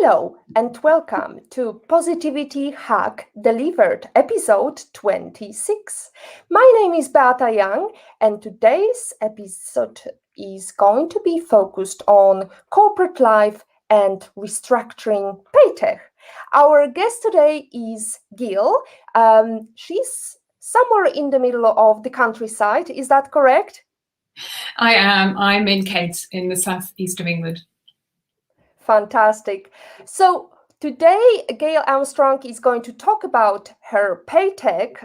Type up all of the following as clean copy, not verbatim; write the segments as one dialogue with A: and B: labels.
A: Hello and welcome to Positivity Hack Delivered, episode 26. My name is Beata Young, and today's episode is going to be focused on corporate life and restructuring Paytech. Our guest today is Gail. She's somewhere in the middle of the countryside. Is that correct?
B: I am. I'm in Kent, in the southeast of England.
A: Fantastic. So today, Gail Armstrong is going to talk about her Paytech,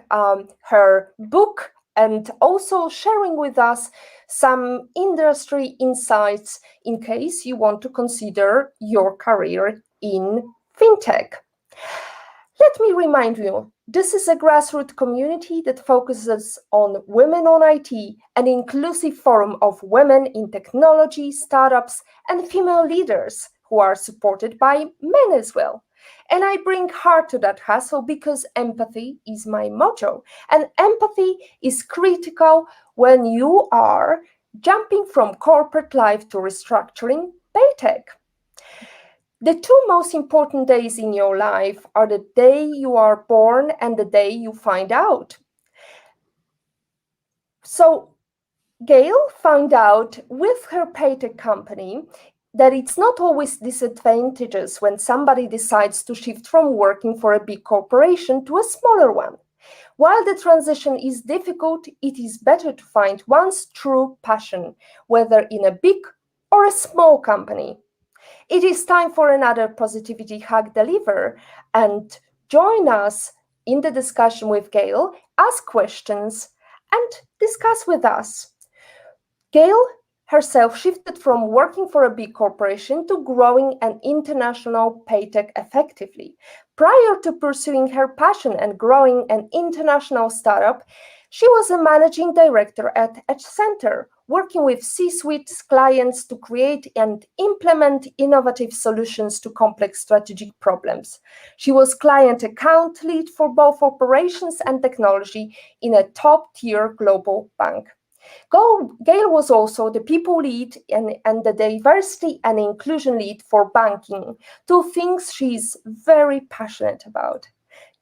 A: her book, and also sharing with us some industry insights in case you want to consider your career in fintech. Let me remind you, this is a grassroots community that focuses on women on IT, an inclusive forum of women in technology, startups, and female leaders who are supported by men as well. And I bring heart to that hustle because empathy is my motto. And empathy is critical when you are jumping from corporate life to restructuring Paytech. The two most important days in your life are the day you are born and the day you find out. So Gail found out with her Paytech company that it's not always disadvantageous when somebody decides to shift from working for a big corporation to a smaller one. While the transition is difficult, it is better to find one's true passion, whether in a big or a small company. It is time for another Positivity Hack Deliver, and join us in the discussion with Gail, ask questions, and discuss with us. Gail herself shifted from working for a big corporation to growing an international Paytech effectively. Prior to pursuing her passion and growing an international startup, she was a managing director at Accenture, working with C-suite clients to create and implement innovative solutions to complex strategic problems. She was client account lead for both operations and technology in a top-tier global bank. Gail was also the people lead and the diversity and inclusion lead for banking, two things she's very passionate about.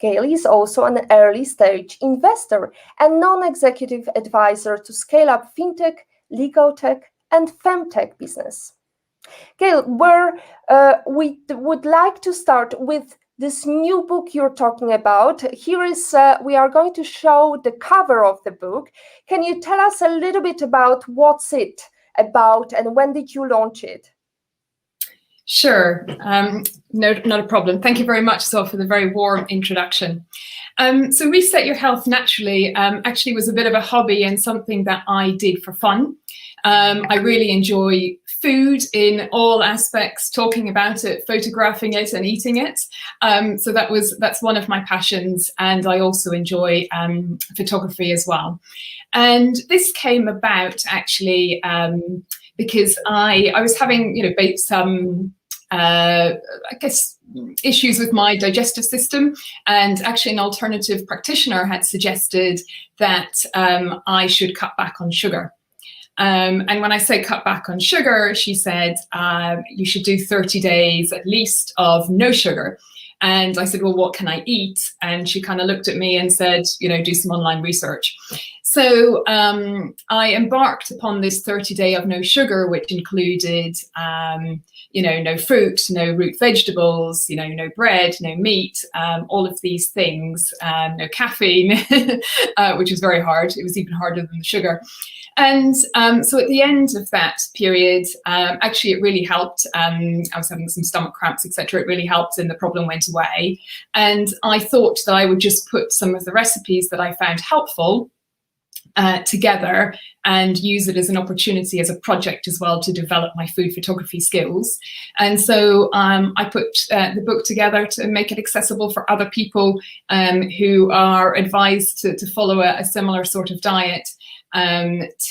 A: Gail is also an early stage investor and non-executive advisor to scale up fintech, legal tech, and femtech business. Gail, we would like to start with this new book you're talking about. Here is, we are going to show the cover of the book. Can you tell us a little bit about what's it about and when did you launch it?
B: Sure, no, not a problem. Thank you very much, Sol, for the very warm introduction. So Reset Your Health Naturally actually was a bit of a hobby and something that I did for fun. I really enjoy food in all aspects, talking about it, photographing it and eating it. So that's one of my passions, and I also enjoy photography as well. And this came about actually because I was having, some I guess issues with my digestive system, and actually an alternative practitioner had suggested that I should cut back on sugar. And when I say cut back on sugar, she said, you should do 30 days at least of no sugar. And I said, well, what can I eat? And she kind of looked at me and said, do some online research. So I embarked upon this 30-day of no sugar, which included, no fruit, no root vegetables, no bread, no meat, all of these things, no caffeine, which was very hard. It was even harder than the sugar. And so at the end of that period, actually, it really helped. I was having some stomach cramps, etc. It really helped and the problem went away. And I thought that I would just put some of the recipes that I found helpful together and use it as an opportunity, as a project as well, to develop my food photography skills. And so I put the book together to make it accessible for other people who are advised to follow a similar sort of diet. Just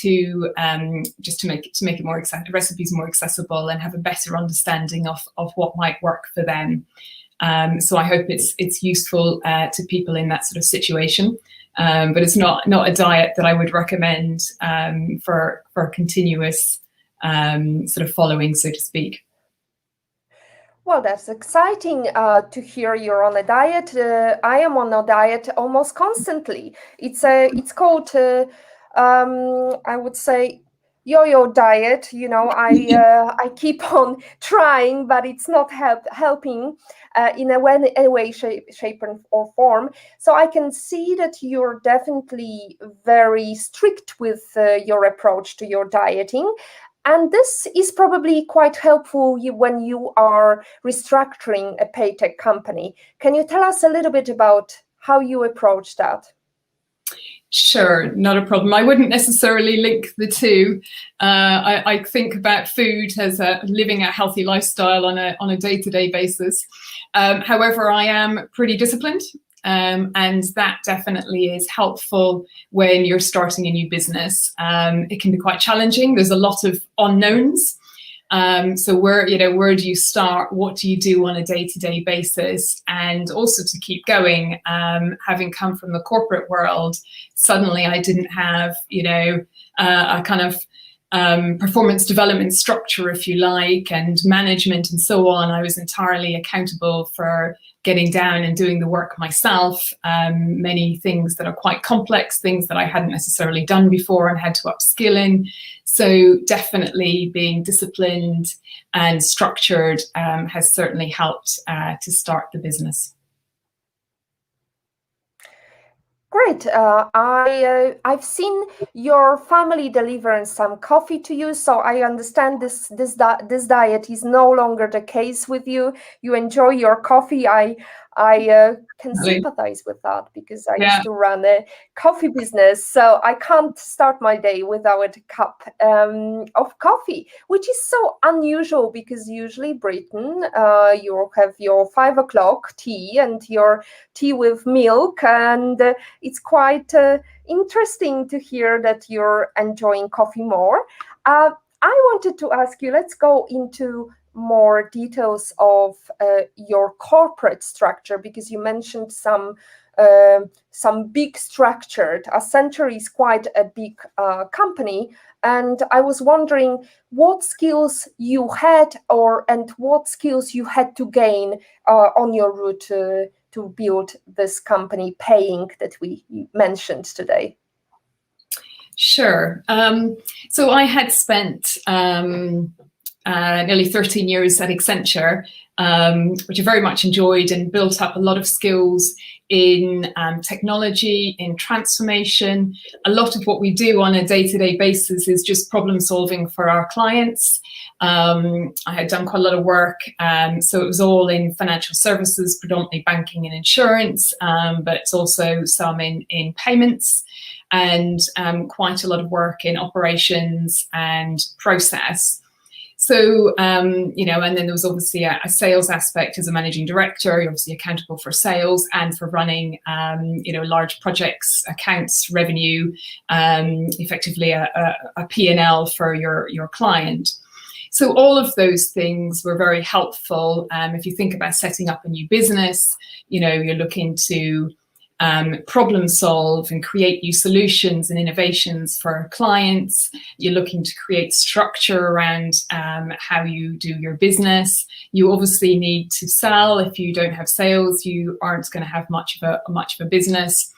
B: to make it more recipes more accessible and have a better understanding of what might work for them. So I hope it's useful to people in that sort of situation. But it's not a diet that I would recommend for continuous sort of following, so to speak.
A: Well, that's exciting to hear you're on a diet. I am on a diet almost constantly. It's called I would say yo-yo diet. You know, I keep on trying, but it's not helping in a way, shape, or form. So I can see that you're definitely very strict with your approach to your dieting. And this is probably quite helpful when you are restructuring a Paytech company. Can you tell us a little bit about how you approach that?
B: Sure, not a problem. I wouldn't necessarily link the two. I think about food as living a healthy lifestyle on a day-to-day basis. However, I am pretty disciplined, and that definitely is helpful when you're starting a new business. It can be quite challenging. There's a lot of unknowns. So where do you start? What do you do on a day-to-day basis? And also to keep going, having come from the corporate world, suddenly I didn't have, a kind of performance development structure, if you like, and management and so on. I was entirely accountable for getting down and doing the work myself. Many things that are quite complex, things that I hadn't necessarily done before and had to upskill in. So definitely being disciplined and structured has certainly helped to start the business.
A: Great. I've seen your family delivering some coffee to you, so I understand this diet is no longer the case with you. You enjoy your coffee. I can sympathize with that because I used to run a coffee business, so I can't start my day without a cup of coffee, which is so unusual because usually Britain, you have your 5 o'clock tea and your tea with milk, and it's quite interesting to hear that you're enjoying coffee more. I wanted to ask you, let's go into more details of your corporate structure, because you mentioned some big structured. Accenture is quite a big company, and I was wondering what skills you had and what skills you had to gain on your route to build this company Paytech that we mentioned today.
B: Sure. So I had spent nearly 13 years at Accenture, which I very much enjoyed, and built up a lot of skills in technology, in transformation. A lot of what we do on a day-to-day basis is just problem solving for our clients. I had done quite a lot of work, so it was all in financial services, predominantly banking and insurance, but it's also some in payments, and quite a lot of work in operations and process. So, and then there was obviously a sales aspect as a managing director. You're obviously accountable for sales and for running, large projects, accounts, revenue, effectively a P&L for your client. So all of those things were very helpful. If you think about setting up a new business, you're looking to problem solve and create new solutions and innovations for clients. You're looking to create structure around how you do your business. You obviously need to sell. If you don't have sales, you aren't going to have much of a business.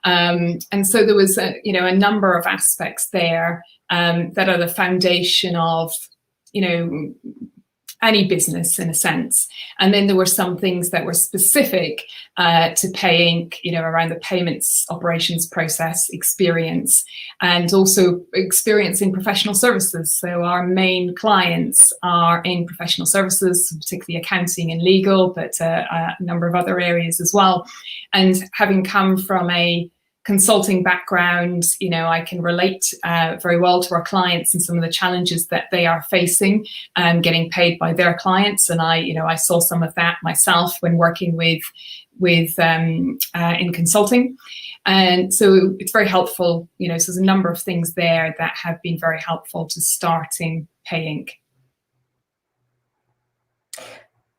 B: And so there was a number of aspects there that are the foundation of any business in a sense. And then there were some things that were specific to Paytech, around the payments operations process experience, and also experience in professional services. So our main clients are in professional services, particularly accounting and legal, but a number of other areas as well. And having come from a consulting background, I can relate very well to our clients and some of the challenges that they are facing, getting paid by their clients. And I saw some of that myself when working with in consulting. And so it's very helpful, so there's a number of things there that have been very helpful to starting Paytech.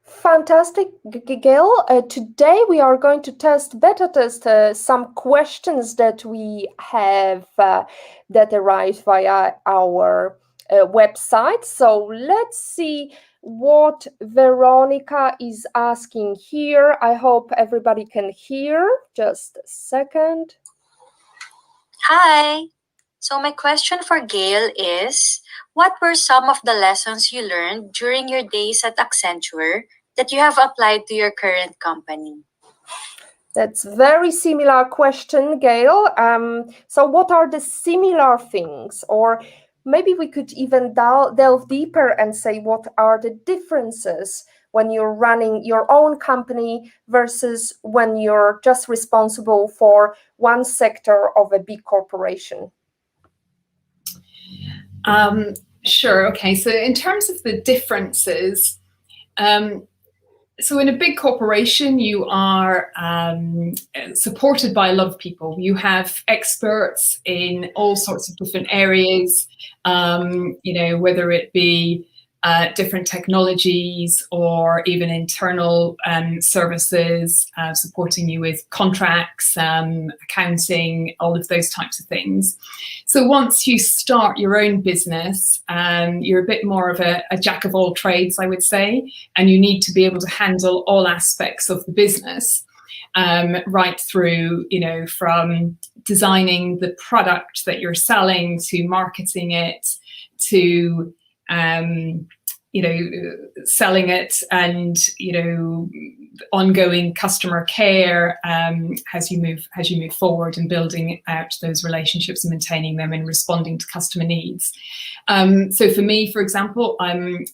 A: Fantastic, Gail. Today we are going to beta test some questions that we have that arrived via our website. So let's see what Veronica is asking here. I hope everybody can hear. Just a second.
C: Hi. So my question for Gail is, what were some of the lessons you learned during your days at Accenture that you have applied to your current company?
A: That's very similar question, Gail. So what are the similar things? Or maybe we could even delve deeper and say, what are the differences when you're running your own company versus when you're just responsible for one sector of a big corporation?
B: Sure. Okay. So in terms of the differences, so in a big corporation, you are supported by a lot of people. You have experts in all sorts of different areas, whether it be different technologies or even internal services, supporting you with contracts, accounting, all of those types of things. So once you start your own business, you're a bit more of a jack of all trades, I would say, and you need to be able to handle all aspects of the business, right through, from designing the product that you're selling to marketing it to selling it and ongoing customer care as you move forward and building out those relationships and maintaining them and responding to customer needs. So for me, for example,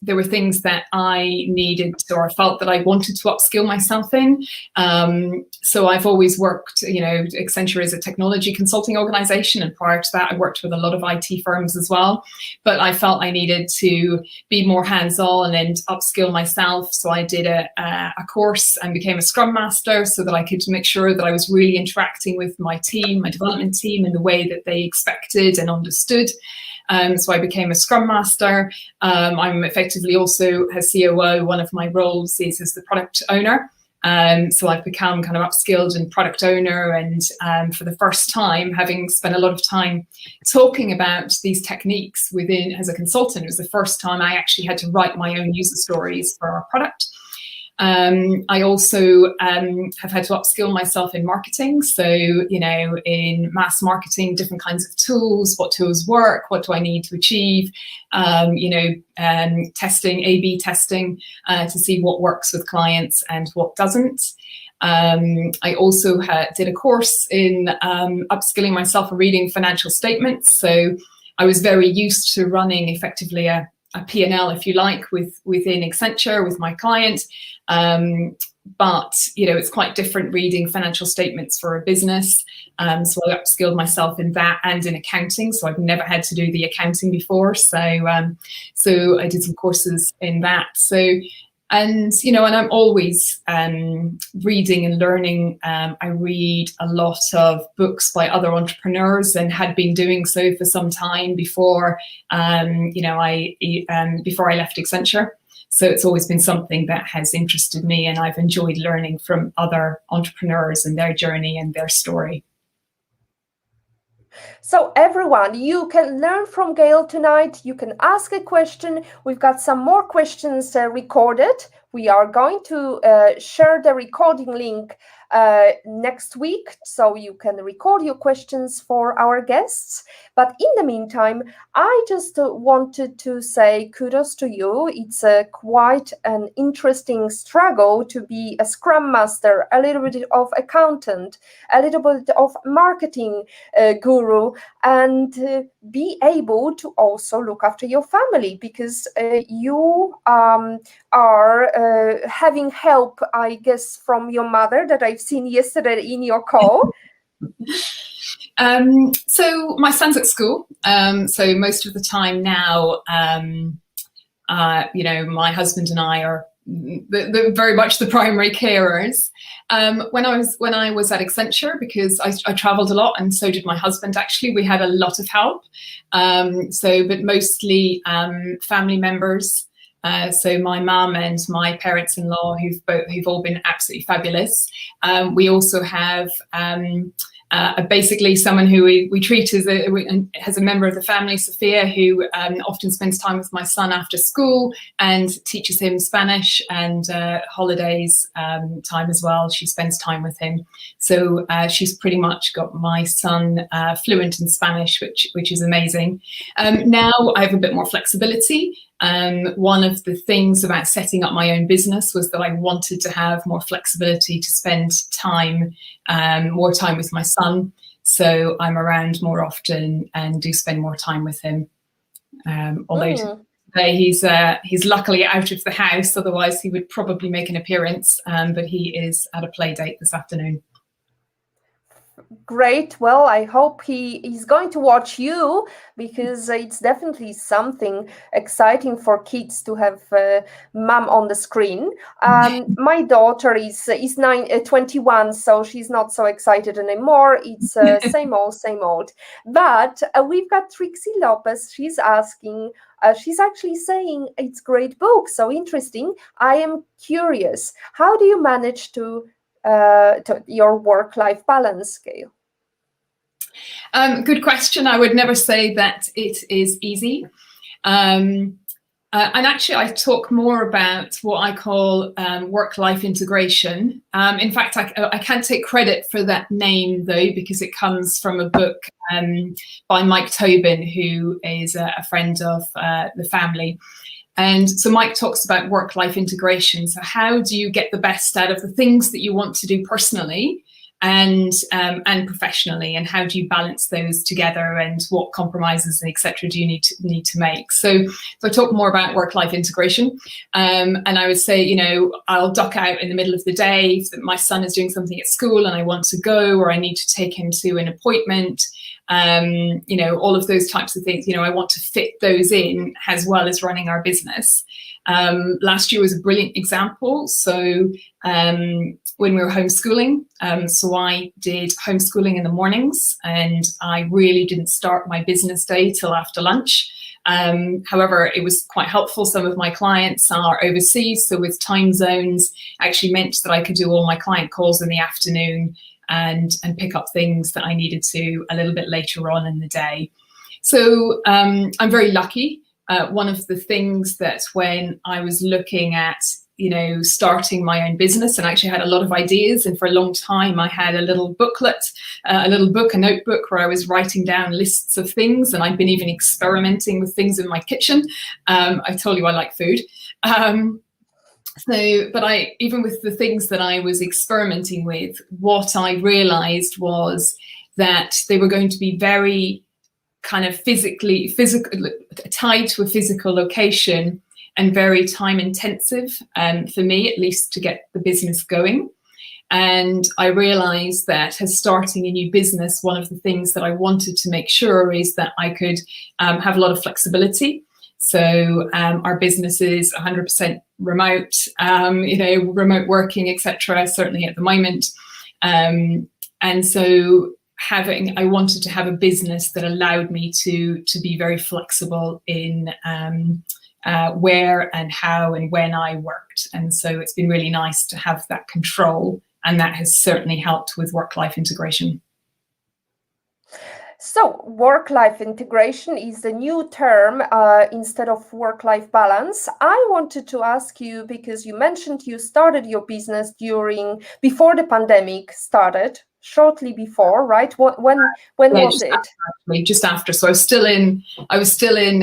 B: there were things that I needed or I felt that I wanted to upskill myself in. So I've always worked, Accenture is a technology consulting organization, and prior to that I worked with a lot of IT firms as well, but I felt I needed to be more hands-on and upskill myself. So I did a course and became a Scrum Master so that I could make sure that I was really interacting with my team, my development team, in the way that they expected and understood. So I became a Scrum Master. I'm effectively also, as COO, one of my roles is as the product owner. So I've become kind of upskilled in product owner, and for the first time, having spent a lot of time talking about these techniques within as a consultant, it was the first time I actually had to write my own user stories for our product. I also have had to upskill myself in marketing. So, in mass marketing, different kinds of tools, what tools work, what do I need to achieve, testing, A/B testing to see what works with clients and what doesn't. I also did a course in upskilling myself in reading financial statements. So I was very used to running effectively a P&L, if you like, within Accenture with my client. But, it's quite different reading financial statements for a business. So I upskilled myself in that and in accounting. So I've never had to do the accounting before. So I did some courses in that. And I'm always reading and learning. I read a lot of books by other entrepreneurs and had been doing so for some time before, before I left Accenture. So it's always been something that has interested me, and I've enjoyed learning from other entrepreneurs and their journey and their story.
A: So everyone, you can learn from Gail tonight. You can ask a question. We've got some more questions recorded. We are going to share the recording link next week, so you can record your questions for our guests. But in the meantime, I just wanted to say kudos to you. It's quite an interesting struggle to be a Scrum Master, a little bit of accountant, a little bit of marketing guru, and be able to also look after your family, because you are having help, I guess, from your mother that I've seen yesterday in your call.
B: So my son's at school. So most of the time now, my husband and I are very much the primary carers. When I was at Accenture, because I traveled a lot, and so did my husband. Actually, we had a lot of help. But mostly family members. So my mum and my parents-in-law, who've all been absolutely fabulous. We also have basically someone who we treat as a member of the family, Sophia, who often spends time with my son after school and teaches him Spanish, and holidays time as well. She spends time with him. So she's pretty much got my son fluent in Spanish, which is amazing. Now I have a bit more flexibility. One of the things about setting up my own business was that I wanted to have more flexibility to spend time, more time with my son. So I'm around more often and do spend more time with him. Although today he's luckily out of the house, otherwise he would probably make an appearance. But he is at a play date this afternoon.
A: Great. Well, I hope he's going to watch you, because it's definitely something exciting for kids to have mom on the screen. My daughter is 21, so she's not so excited anymore. It's same old. But we've got Trixie Lopez. She's asking, she's actually saying it's great book, so interesting. I am curious, how do you manage to your work-life balance, Gail?
B: Good question. I would never say that it is easy. And actually, I talk more about what I call work-life integration. In fact, I can't take credit for that name, though, because it comes from a book by Mike Tobin, who is a friend of the family. And so Mike talks about work-life integration. So how do you get the best out of the things that you want to do personally and professionally, and how do you balance those together, and what compromises, etc., do you need to make? So I talk more about work-life integration, and I would say, you know, I'll duck out in the middle of the day if my son is doing something at school and I want to go, or I need to take him to an appointment. You know, all of those types of things, you know, I want to fit those in as well as running our business. Last year was a brilliant example. So when we were homeschooling, so I did homeschooling in the mornings, and I really didn't start my business day till after lunch. However, it was quite helpful. Some of my clients are overseas, so with time zones actually meant that I could do all my client calls in the afternoon and pick up things that I needed to a little bit later on in the day. So I'm very lucky. One of the things that when I was looking at, you know, starting my own business, and actually had a lot of ideas, and for a long time I had a little booklet, a notebook where I was writing down lists of things, and I'd been even experimenting with things in my kitchen. I told you I like food. But even with the things that I was experimenting with, what I realized was that they were going to be very kind of physical, tied to a physical location, and very time intensive, for me at least, to get the business going. And I realized that as starting a new business, one of the things that I wanted to make sure is that I could have a lot of flexibility. So our business is 100% remote, you know, remote working, etc. Certainly at the moment, and so I wanted to have a business that allowed me to be very flexible in where and how and when I worked. And so it's been really nice to have that control, and that has certainly helped with work-life integration.
A: So work-life integration is the new term instead of work-life balance. I wanted to ask you, because you mentioned you started your business before the pandemic started, shortly before, right? When was it?
B: Actually, just after. So I was still in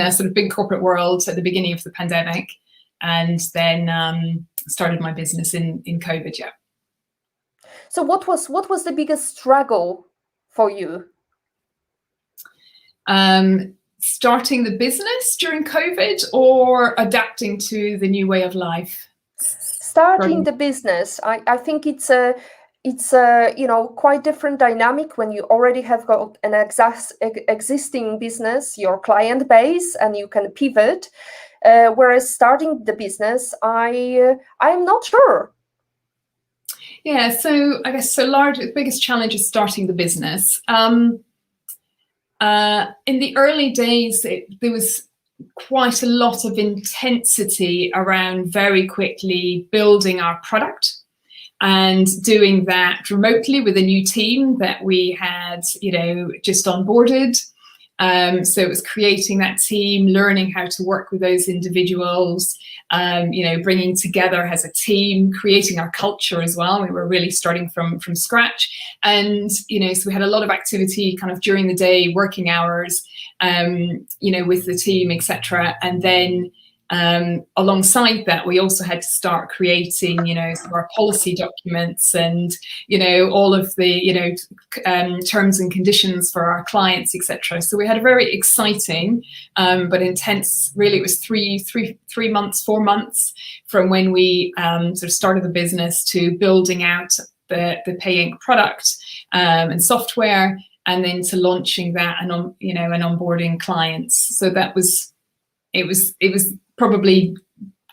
B: a sort of big corporate world at the beginning of the pandemic, and then started my business in COVID. Yeah.
A: So what was the biggest struggle for you?
B: Starting the business during COVID, or adapting to the new way of life?
A: Starting the business. I think it's a you know, quite different dynamic when you already have got an existing business, your client base, and you can pivot. Whereas starting the business, I'm not sure.
B: Yeah, so I guess the biggest challenge is starting the business. In the early days, there was quite a lot of intensity around very quickly building our product. and doing that remotely with a new team that we had, just onboarded. So it was creating that team, learning how to work with those individuals, bringing together as a team, creating our culture as well. We were really starting from scratch. And, so we had a lot of activity kind of during the day, working hours, with the team, etc. And then alongside that, we also had to start creating, our policy documents and, all of the, terms and conditions for our clients, etc. So we had a very exciting but intense, really, it was 4 months from when we sort of started the business to building out the Paytech product and software, and then to launching that and onboarding clients. So that was, it was probably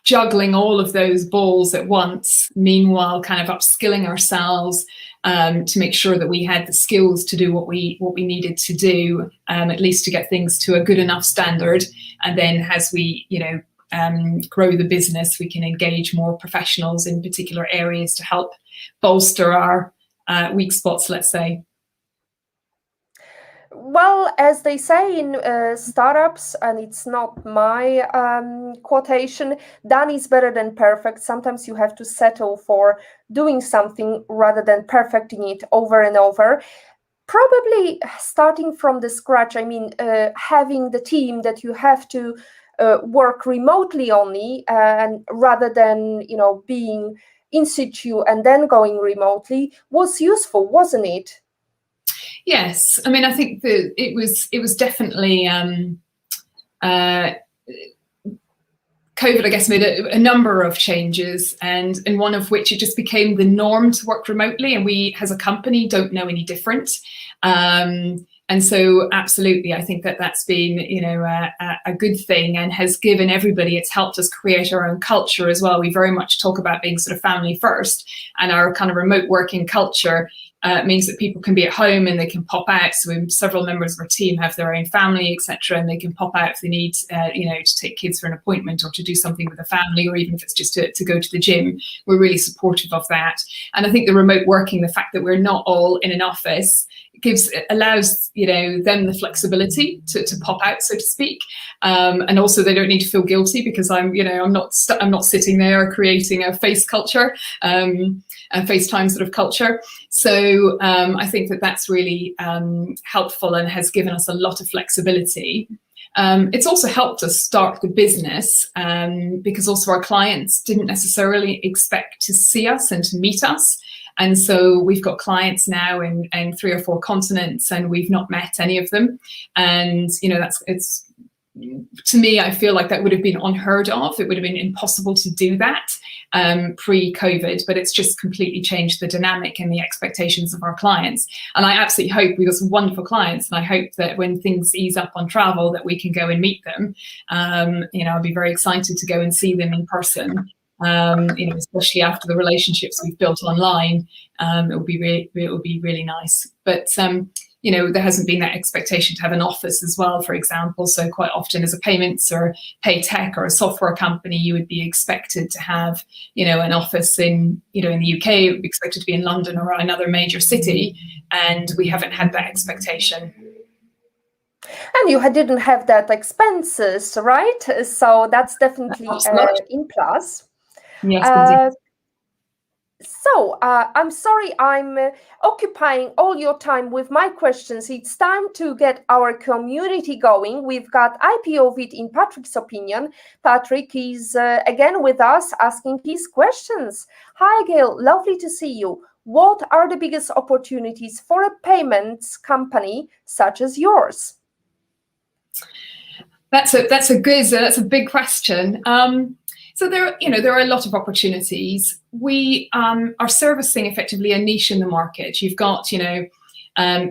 B: juggling all of those balls at once, meanwhile kind of upskilling ourselves to make sure that we had the skills to do what we needed to do, at least to get things to a good enough standard. And then as we grow the business, we can engage more professionals in particular areas to help bolster our weak spots, let's say.
A: Well, as they say in startups, and it's not my quotation, done is better than perfect. Sometimes you have to settle for doing something rather than perfecting it over and over. Probably starting from the scratch, having the team that you have to work remotely only, and rather than, being in situ and then going remotely was useful, wasn't it?
B: Yes, I think that it was definitely COVID, I guess, made a number of changes, and one of which it just became the norm to work remotely, and we as a company don't know any different. And so absolutely, I think that that's been, a good thing, and has given everybody, it's helped us create our own culture as well. We very much talk about being sort of family first, and our kind of remote working culture means that people can be at home and they can pop out. So several members of our team have their own family, etc., and they can pop out if they need, to take kids for an appointment or to do something with the family, or even if it's just to go to the gym. We're really supportive of that. And I think the remote working, the fact that we're not all in an office, allows them the flexibility to pop out, so to speak, and also they don't need to feel guilty because I'm not sitting there creating a face culture, a FaceTime sort of culture. So I think that that's really helpful and has given us a lot of flexibility. It's also helped us start the business because also our clients didn't necessarily expect to see us and to meet us. And so we've got clients now in 3 or 4 continents, and we've not met any of them. And, it's, to me, I feel like that would have been unheard of. It would have been impossible to do that pre-COVID, but it's just completely changed the dynamic and the expectations of our clients. And I absolutely hope, we've got some wonderful clients, and I hope that when things ease up on travel, that we can go and meet them. I'll be very excited to go and see them in person. Especially after the relationships we've built online, it will be really nice. But there hasn't been that expectation to have an office as well, for example. So quite often, as a payments or Paytech or a software company, you would be expected to have an office in in the UK. It would be expected to be in London or another major city, and we haven't had that expectation.
A: And you didn't have that expenses, right? So that's definitely in plus.
B: Yes, indeed.
A: So I'm sorry I'm occupying all your time with my questions. It's time to get our community going. We've got IPO of it in Patrick's opinion. Patrick is again with us asking his questions. Hi, Gail. Lovely to see you. What are the biggest opportunities for a payments company such as yours?
B: That's a big question. So there are a lot of opportunities. We are servicing effectively a niche in the market. You've got,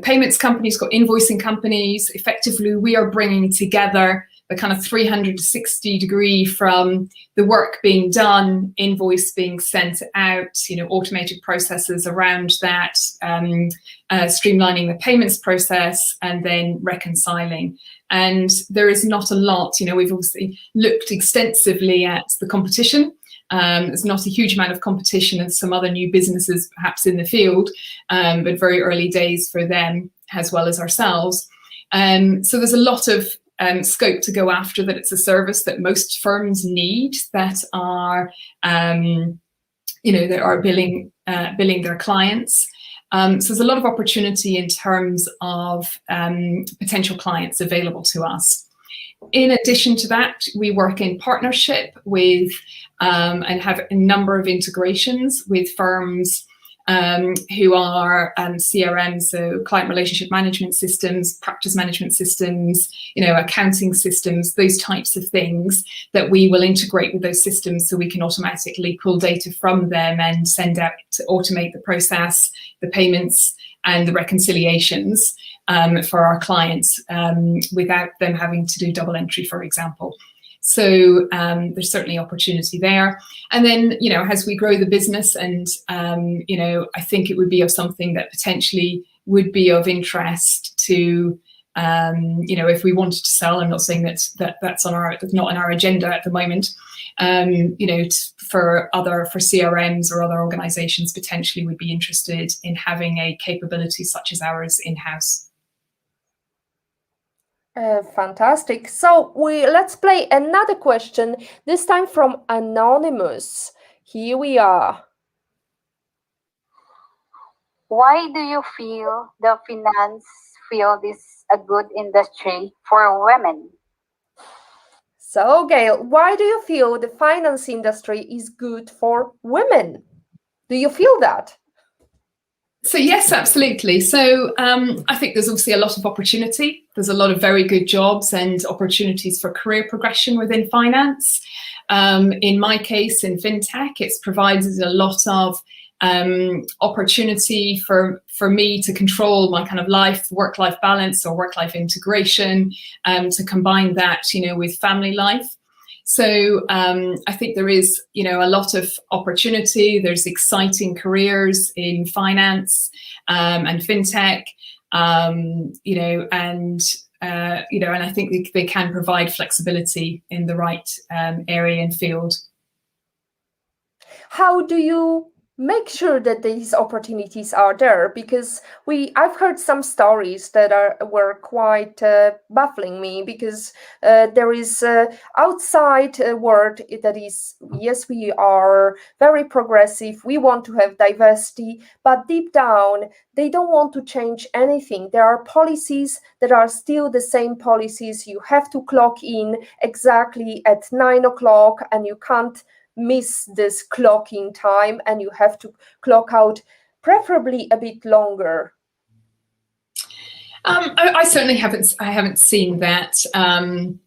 B: payments companies, got invoicing companies. Effectively, we are bringing together the kind of 360 degree from the work being done, invoice being sent out, automated processes around that, streamlining the payments process, and then reconciling. And there is not a lot, we've obviously looked extensively at the competition There's not a huge amount of competition and some other new businesses perhaps in the field, but very early days for them as well as ourselves. So there's a lot of scope to go after that. It's a service that most firms need that are, that are billing their clients. So there's a lot of opportunity in terms of potential clients available to us. In addition to that, we work in partnership with and have a number of integrations with firms who are CRM, so client relationship management systems, practice management systems, accounting systems, those types of things that we will integrate with those systems so we can automatically pull data from them and send out to automate the process, the payments and the reconciliations for our clients without them having to do double entry, for example. So there's certainly opportunity there. And then, as we grow the business and, I think it would be of something that potentially would be of interest to, if we wanted to sell. I'm not saying that's not on our agenda at the moment, for CRMs or other organizations potentially would be interested in having a capability such as ours in-house.
A: Fantastic. So let's play another question, this time from Anonymous. Here we are.
D: Why do you feel the finance field is a good industry for women?
A: So, Gail, why do you feel the finance industry is good for women? Do you feel that?
B: So yes, absolutely. So I think there's obviously a lot of opportunity. There's a lot of very good jobs and opportunities for career progression within finance. In my case, in fintech, it's provided a lot of opportunity for me to control my kind of work-life balance or work-life integration, to combine that, with family life. So I think there is, a lot of opportunity. There's exciting careers in finance and fintech, and I think they can provide flexibility in the right area and field.
A: How do you make sure that these opportunities are there? Because I've heard some stories that were quite baffling me, because there is outside world that is, yes, we are very progressive, we want to have diversity, but deep down they don't want to change anything. There are policies that are still the same policies. You have to clock in exactly at 9 o'clock and you can't miss this clocking time, and you have to clock out preferably a bit longer.
B: I certainly haven't seen that in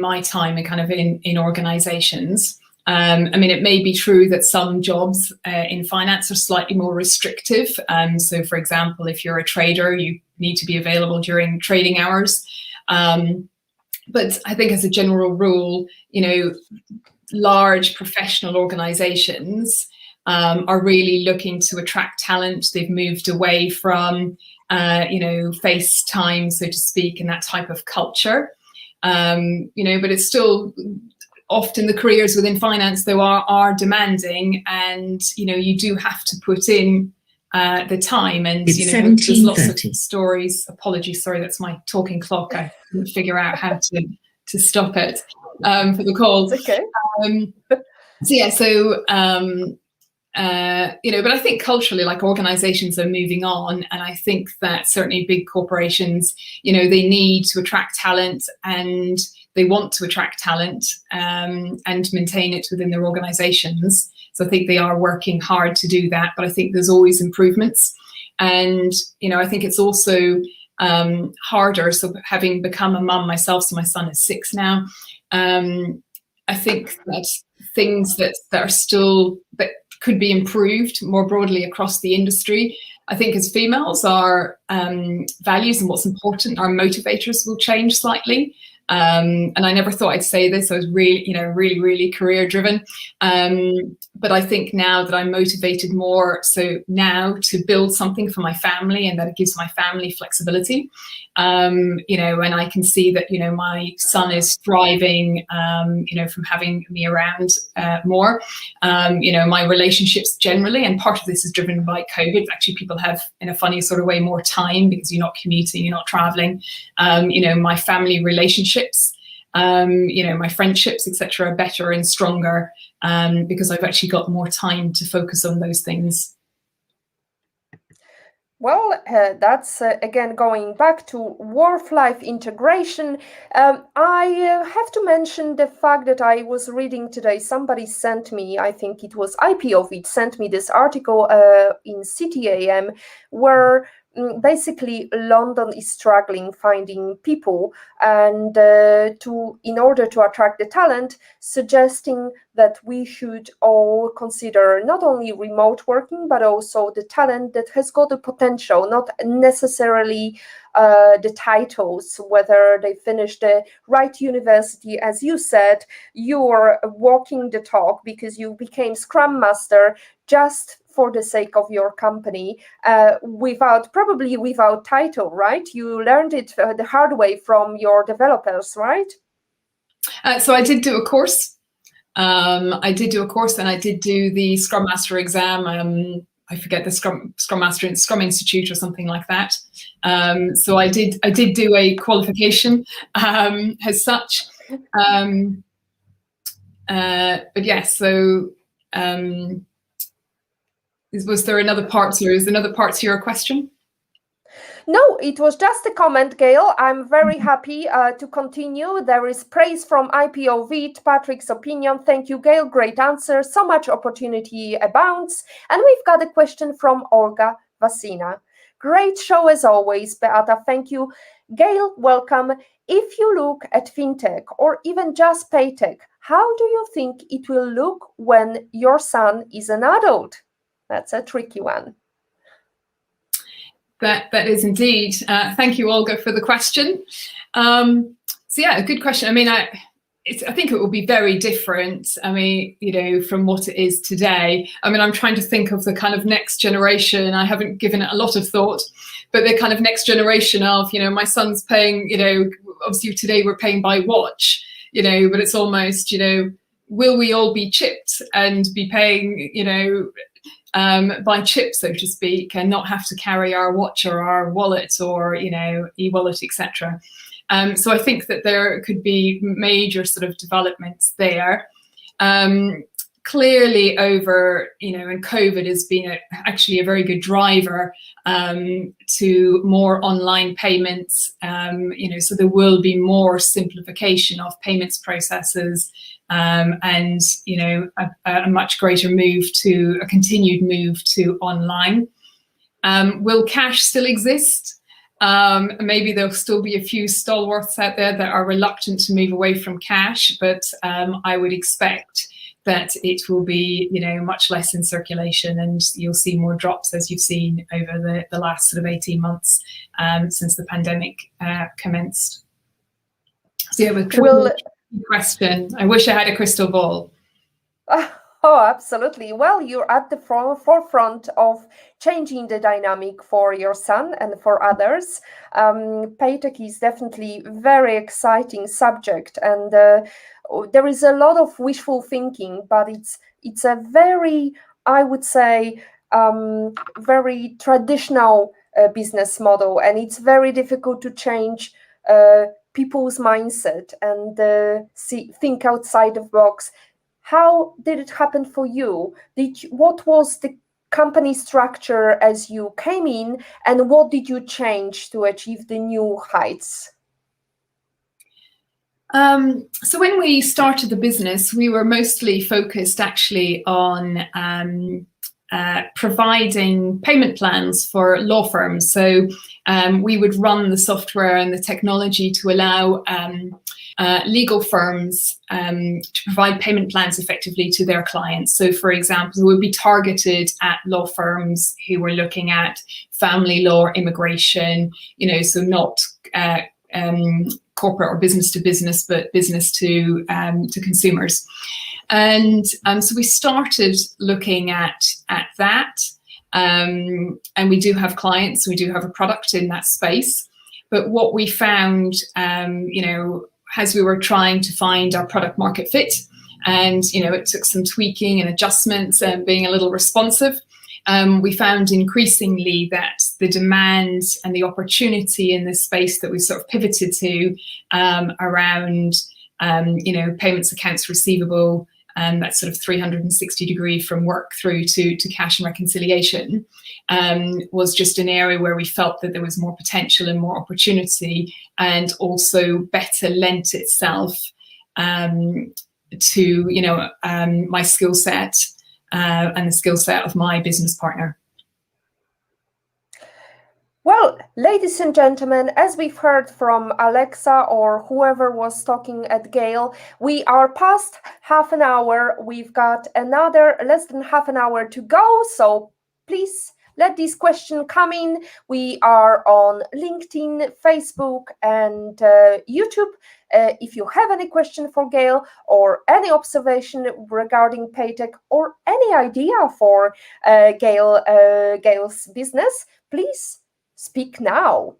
B: my time and kind of in organizations. It may be true that some jobs in finance are slightly more restrictive. So for example, if you're a trader, you need to be available during trading hours. But I think as a general rule, large professional organizations are really looking to attract talent. They've moved away from, face time, so to speak, and that type of culture. But it's still often the careers within finance, though, are demanding, and, you do have to put in the time, and there's lots of stories. Apologies, sorry, that's my talking clock. I couldn't figure out how to stop it for the call.
A: It's okay.
B: But I think culturally, like, organizations are moving on, and I think that certainly big corporations, they need to attract talent, and they want to attract talent and maintain it within their organizations. So I think they are working hard to do that, but I think there's always improvements. And, I think it's also harder. So having become a mum myself, so my son is 6 now, I think that things that could be improved more broadly across the industry. I think as females, our values and what's important, our motivators will change slightly. And I never thought I'd say this. I was really career driven. But I think now that I'm motivated more so now to build something for my family, and that it gives my family flexibility. And I can see that, my son is thriving, from having me around more. My relationships generally, and part of this is driven by COVID. Actually, people have, in a funny sort of way, more time because you're not commuting, you're not traveling. My family relationships, my friendships, etc., are better and stronger because I've actually got more time to focus on those things.
A: Well, that's again going back to work-life integration. I have to mention the fact that I was reading today, somebody sent me, I think it was IPOV, sent me this article in CTAM where basically London is struggling finding people, and in order to attract the talent, suggesting that we should all consider not only remote working but also the talent that has got the potential, not necessarily the titles, whether they finish the right university. As you said, you're walking the talk because you became Scrum Master just for the sake of your company, without title, right? You learned it the hard way from your developers, right?
B: So I did do a course. And I did do the Scrum Master exam. I forget the Scrum Master Scrum Institute or something like that. So I did do a qualification as such. But yes, so was there another part to your question?
A: No, it was just a comment, Gail. I'm very happy to continue. There is praise from IPOV, Patrick's opinion. Thank you, Gail. Great answer. So much opportunity abounds. And we've got a question from Olga Vasina. Great show as always, Beata. Thank you. Gail, welcome. If you look at FinTech or even just Paytech, how do you think it will look when your son is an adult? That's a tricky one.
B: That is indeed. Thank you, Olga, for the question. So yeah, a good question. I mean, I think it will be very different. I mean, from what it is today. I mean, I'm trying to think of the kind of next generation. I haven't given it a lot of thought, but the kind of next generation of, my son's paying, obviously today we're paying by watch, but it's almost, will we all be chipped and be paying, by chip, so to speak, and not have to carry our watch or our wallet or e-wallet, etc. So I think that there could be major sort of developments there. Clearly, over and COVID has been actually a very good driver to more online payments. So there will be more simplification of payments processes. And a much greater a continued move to online. Will cash still exist? Maybe there'll still be a few stalwarts out there that are reluctant to move away from cash, but I would expect that it will be much less in circulation, and you'll see more drops as you've seen over the last sort of 18 months since the pandemic commenced. So yeah, question. I wish I had a crystal ball.
A: Oh, absolutely. Well, you're at the forefront of changing the dynamic for your son and for others. Paytech is definitely a very exciting subject, and there is a lot of wishful thinking, but it's a very, I would say, very traditional business model, and it's very difficult to change people's mindset and think outside the box. How did it happen for you? What was the company structure as you came in, and what did you change to achieve the new heights?
B: So when we started the business, we were mostly focused actually on providing payment plans for law firms. So we would run the software and the technology to allow legal firms to provide payment plans effectively to their clients. So, for example, it would be targeted at law firms who were looking at family law, immigration, so not corporate or business to business, but business to consumers. And so we started looking at that. And we do have clients, we do have a product in that space. But what we found, as we were trying to find our product market fit, and, it took some tweaking and adjustments and being a little responsive, we found increasingly that the demand and the opportunity in this space that we sort of pivoted to around, payments, accounts receivable, that sort of 360-degree from work through to cash and reconciliation, was just an area where we felt that there was more potential and more opportunity, and also better lent itself to my skill set and the skill set of my business partner.
A: Well, ladies and gentlemen, as we've heard from Alexa or whoever was talking at Gail, we are past half an hour. We've got another less than half an hour to go, so please let these questions come in. We are on LinkedIn, Facebook, and YouTube. If you have any question for Gail or any observation regarding Paytech or any idea for Gail's business, please speak now.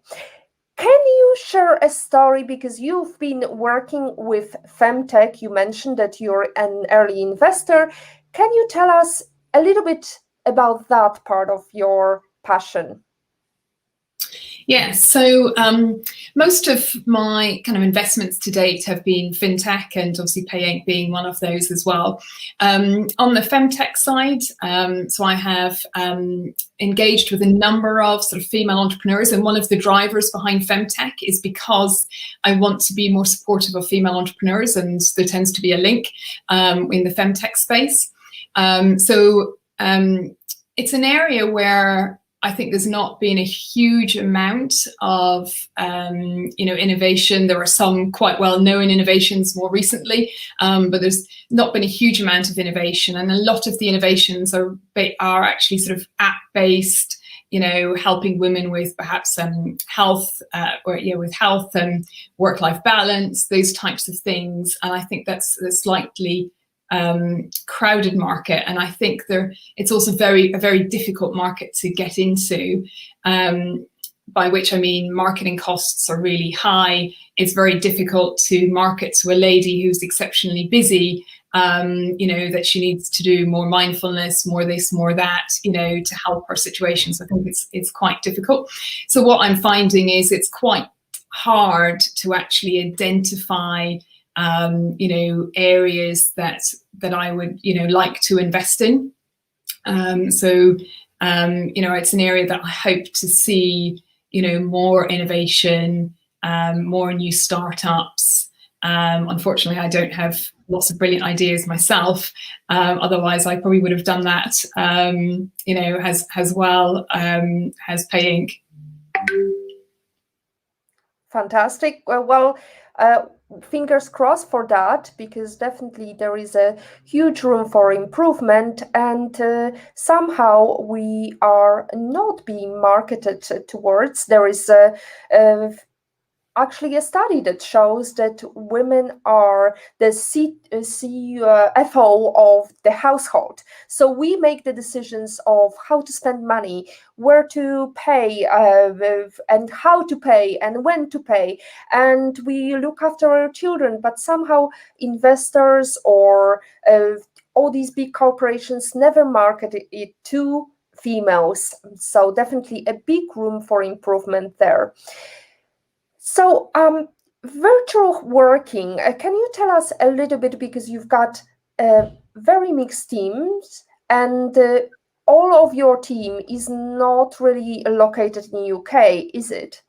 A: Can you share a story, because you've been working with Femtech, you mentioned that you're an early investor. Can you tell us a little bit about that part of your passion?
B: Yeah, so most of my kind of investments to date have been fintech, and obviously Paytech being one of those as well. On the femtech side, so I have engaged with a number of sort of female entrepreneurs, and one of the drivers behind femtech is because I want to be more supportive of female entrepreneurs, and there tends to be a link in the femtech space. It's an area where I think there's not been a huge amount of, innovation. There are some quite well-known innovations more recently, but there's not been a huge amount of innovation. And a lot of the innovations are actually sort of app-based, helping women with perhaps health, with health and work-life balance, those types of things. And I think that's a slightly crowded market, and I think it's also a very difficult market to get into, by which I mean marketing costs are really high. It's very difficult to market to a lady who's exceptionally busy, that she needs to do more mindfulness, more this, more that, to help her situation. So I think it's quite difficult. So what I'm finding is it's quite hard to actually identify areas that I would, like to invest in. It's an area that I hope to see, more innovation, more new startups. Unfortunately, I don't have lots of brilliant ideas myself. Otherwise, I probably would have done that, as well as Paytech.
A: Fantastic. Fingers crossed for that, because definitely there is a huge room for improvement, and somehow we are not being marketed towards. There is actually a study that shows that women are the CFO of the household. So we make the decisions of how to spend money, where to pay, and how to pay, and when to pay. And we look after our children, but somehow investors or all these big corporations never market it to females. So definitely a big room for improvement there. So virtual working, can you tell us a little bit, because you've got very mixed teams, and all of your team is not really located in UK, is it?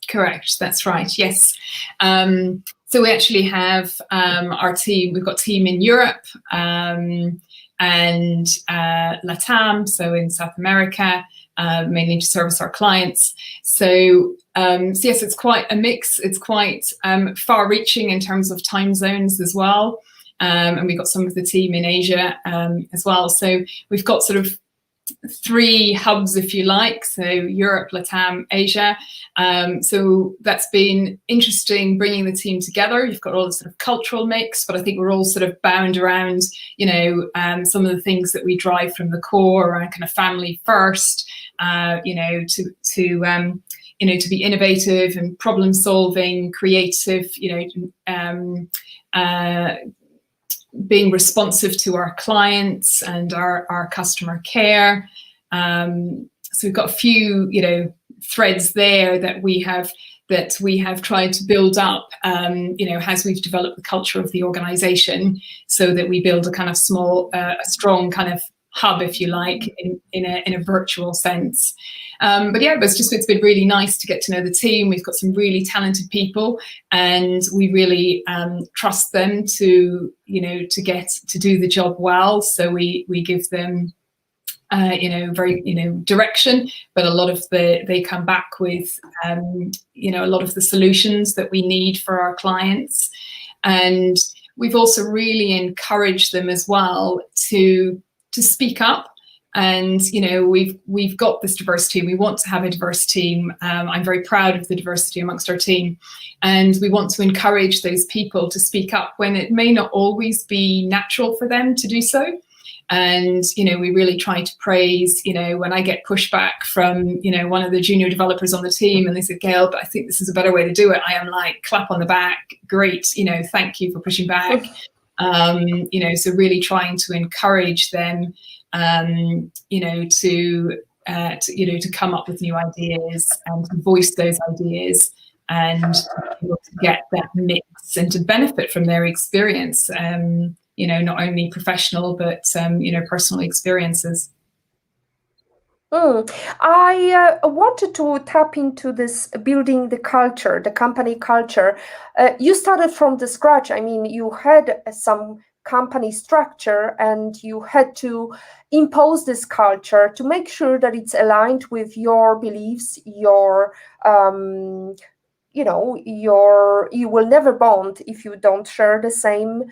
B: Correct, that's right, yes. So we actually have our team, we've got a team in Europe and LATAM, so in South America, mainly to service our clients. So yes, it's quite a mix. It's quite far-reaching in terms of time zones as well. And we've got some of the team in Asia as well. So we've got sort of 3 hubs, if you like, so Europe, LATAM, Asia. So that's been interesting, bringing the team together. You've got all the sort of cultural mix, but I think we're all sort of bound around, some of the things that we drive from the core around kind of family first, to be innovative and problem solving, creative, being responsive to our clients and our customer care. So we've got a few, threads there that we have tried to build up, as we've developed the culture of the organization, so that we build a kind of a strong kind of hub, if you like, in a virtual sense. But yeah, it's been really nice to get to know the team. We've got some really talented people, and we really trust them to do the job well. So we give them very direction, but a lot of they come back with a lot of the solutions that we need for our clients. And we've also really encouraged them as well to speak up. And we've got this diverse team. We want to have a diverse team. I'm very proud of the diversity amongst our team, and we want to encourage those people to speak up when it may not always be natural for them to do so. And we really try to praise, when I get pushback from one of the junior developers on the team, and they say, Gail, but I think this is a better way to do it, I am like, clap on the back, great, thank you for pushing back. So really trying to encourage them to come up with new ideas and to voice those ideas, and to be able to get that mix and to benefit from their experience, not only professional but personal experiences.
A: I wanted to tap into this building the culture, the company culture. You started from the scratch. I mean, you had some company structure and you had to impose this culture to make sure that it's aligned with your beliefs, you will never bond if you don't share the same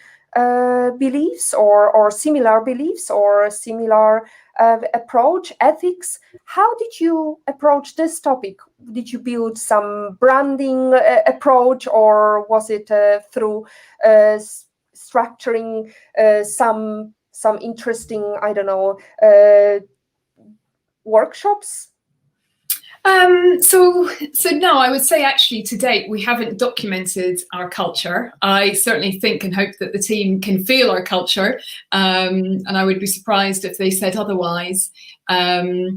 A: beliefs or similar beliefs or similar approach, ethics. How did you approach this topic? Did you build some branding approach, or was it through structuring some interesting, workshops?
B: So no, I would say actually to date we haven't documented our culture. I certainly think and hope that the team can feel our culture, and I would be surprised if they said otherwise. So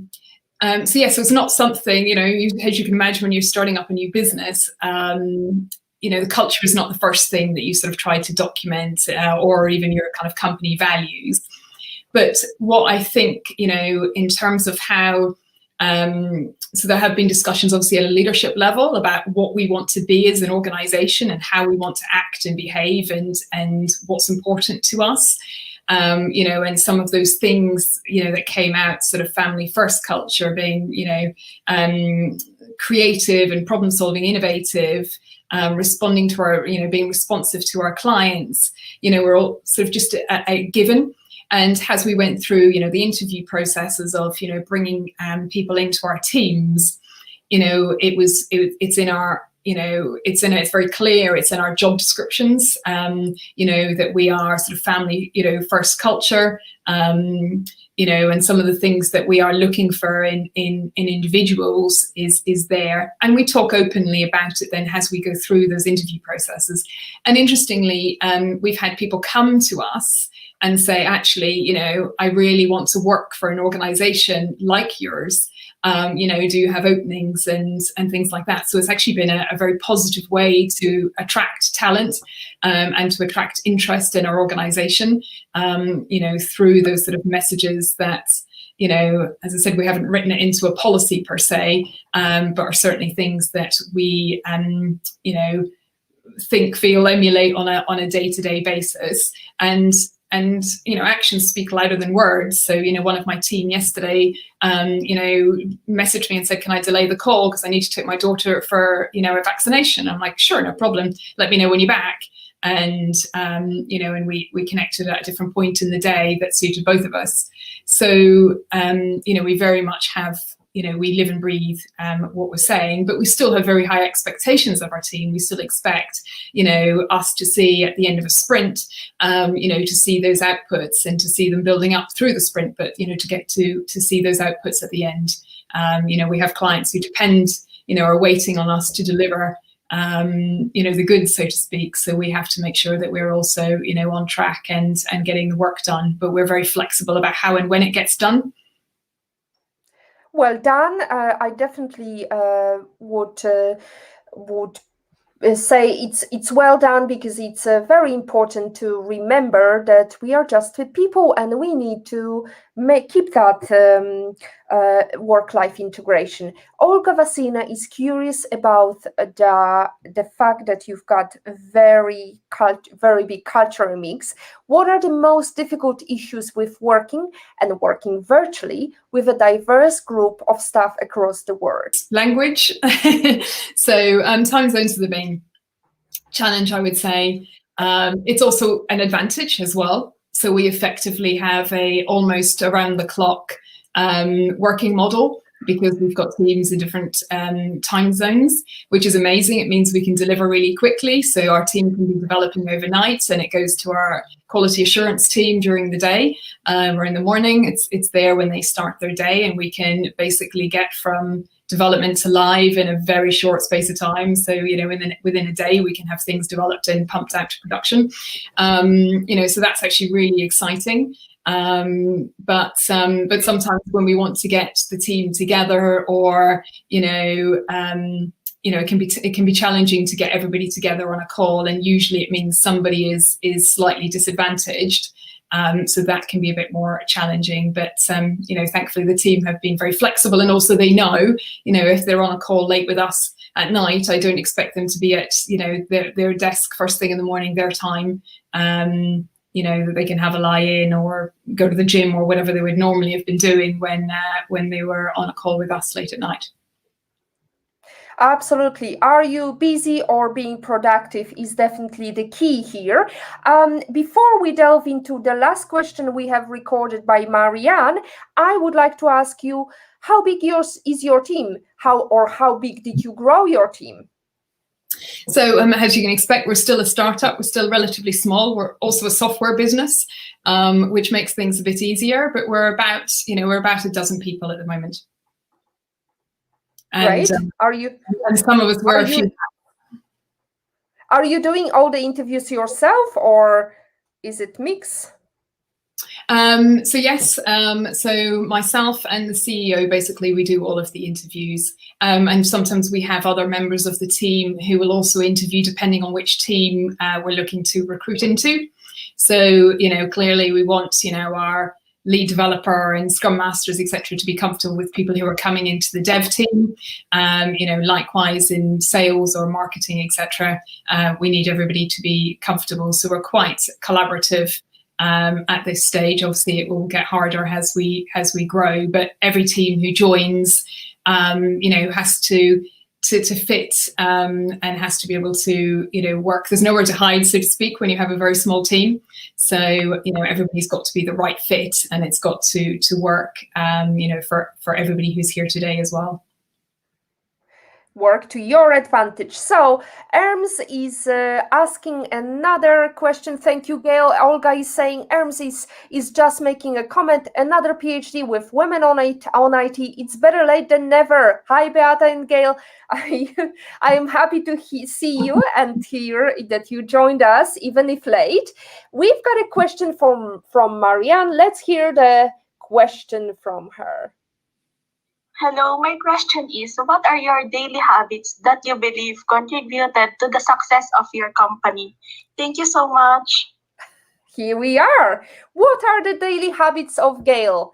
B: it's not something, as you can imagine when you're starting up a new business, the culture is not the first thing that you sort of try to document, or even your kind of company values. But what I think, in terms of how, so there have been discussions obviously at a leadership level about what we want to be as an organization and how we want to act and behave and what's important to us. And some of those things, that came out, sort of family first culture being, creative and problem solving, innovative, responding to our, being responsive to our clients, we're all sort of just a given. And as we went through, the interview processes of, bringing people into our teams, it's in our, it's very clear, it's in our job descriptions, that we are sort of family, first culture, and some of the things that we are looking for in individuals is there. And we talk openly about it then as we go through those interview processes. And interestingly, we've had people come to us and say, actually, I really want to work for an organization like yours. Do you have openings and things like that? So it's actually been a very positive way to attract talent, and to attract interest in our organization, through those sort of messages that, as I said, we haven't written it into a policy per se, but are certainly things that we, think, feel, emulate on a day-to-day basis. And actions speak louder than words. So, one of my team yesterday, messaged me and said, can I delay the call because I need to take my daughter for, a vaccination? I'm like, sure, no problem. Let me know when you're back. and and we connected at a different point in the day that suited both of us. So we very much have, we live and breathe what we're saying, but we still have very high expectations of our team. We still expect, us to see at the end of a sprint, to see those outputs and to see them building up through the sprint, but, to get to see those outputs at the end. We have clients who depend, are waiting on us to deliver, the goods, so to speak. So we have to make sure that we're also, on track and getting the work done, but we're very flexible about how and when it gets done.
A: Well done. I definitely would say it's well done, because it's very important to remember that we are just people and we need to keep that work-life integration. Olga Vasina is curious about the fact that you've got a very big cultural mix. What are the most difficult issues with working virtually with a diverse group of staff across the world?
B: Language. So time zones are the main challenge, I would say. It's also an advantage as well. So we effectively have a almost around the clock working model, because we've got teams in different time zones, which is amazing. It means we can deliver really quickly. So our team can be developing overnight, and it goes to our quality assurance team during the day or in the morning. It's there when they start their day, and we can basically get from development to live in a very short space of time. So, within a day, we can have things developed and pumped out to production. So that's actually really exciting. But sometimes when we want to get the team together, or it can be challenging to get everybody together on a call, and usually it means somebody is slightly disadvantaged. So that can be a bit more challenging, but thankfully the team have been very flexible, and also they know, if they're on a call late with us at night, I don't expect them to be at their desk first thing in the morning, their time. That they can have a lie-in or go to the gym or whatever they would normally have been doing when they were on a call with us late at night.
A: Absolutely. Are you busy or being productive is definitely the key here. Before we delve into the last question we have recorded by Marianne, I would like to ask you, how big is your team? How big did you grow your team?
B: So as you can expect, we're still a startup. We're still relatively small. We're also a software business, which makes things a bit easier. But we're about a dozen people at the moment.
A: And,
B: Great. And some of us were a few.
A: Are you doing all the interviews yourself, or is it mix?
B: So yes, so myself and the CEO, basically we do all of the interviews, and sometimes we have other members of the team who will also interview, depending on which team we're looking to recruit into. So, clearly we want, our lead developer and scrum masters, etc., to be comfortable with people who are coming into the dev team. Likewise in sales or marketing, etc., we need everybody to be comfortable. So we're quite collaborative at this stage. Obviously it will get harder as we grow, but every team who joins has to fit and has to be able to work. There's nowhere to hide, so to speak, when you have a very small team. So everybody's got to be the right fit, and it's got to work for everybody who's here today as well.
A: Work to your advantage. So Erms is asking another question. Thank you, Gail. Olga is saying Erms is just making a comment. Another PhD with women on IT. It's better late than never. Hi, Beata and Gail. I am happy to see you and hear that you joined us, even if late. We've got a question from Marianne. Let's hear the question from her.
E: Hello, my question is, what are your daily habits that you believe contributed to the success of your company? Thank you so much.
A: Here we are. What are the daily habits of Gail?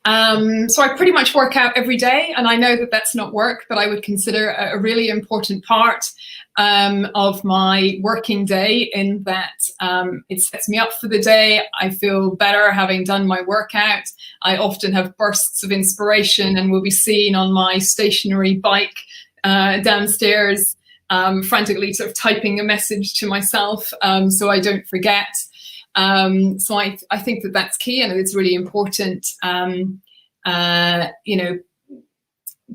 B: So I pretty much work out every day, and I know that that's not work, but I would consider a really important part of my working day, in that it sets me up for the day. I feel better having done my workout. I often have bursts of inspiration and will be seen on my stationary bike downstairs frantically sort of typing a message to myself so I don't forget. So I think that that's key, and it's really important.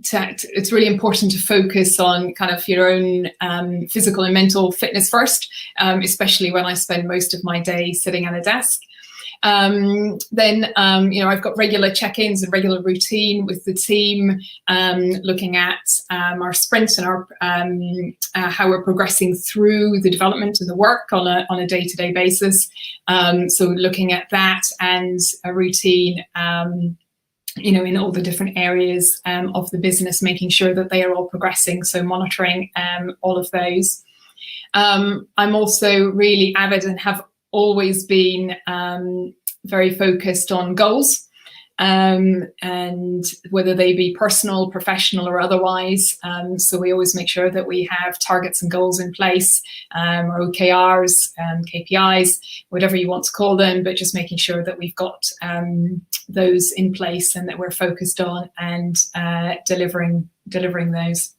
B: It's really important to focus on kind of your own physical and mental fitness first, especially when I spend most of my day sitting at a desk. Then I've got regular check-ins and regular routine with the team, looking at our sprints and our how we're progressing through the development and the work on a day-to-day basis. So looking at that and a routine, in all the different areas of the business, making sure that they are all progressing. So monitoring all of those. I'm also really avid and have always been very focused on goals, and whether they be personal, professional, or otherwise. So we always make sure that we have targets and goals in place, or OKRs, KPIs, whatever you want to call them, but just making sure that we've got those in place and that we're focused on and delivering those.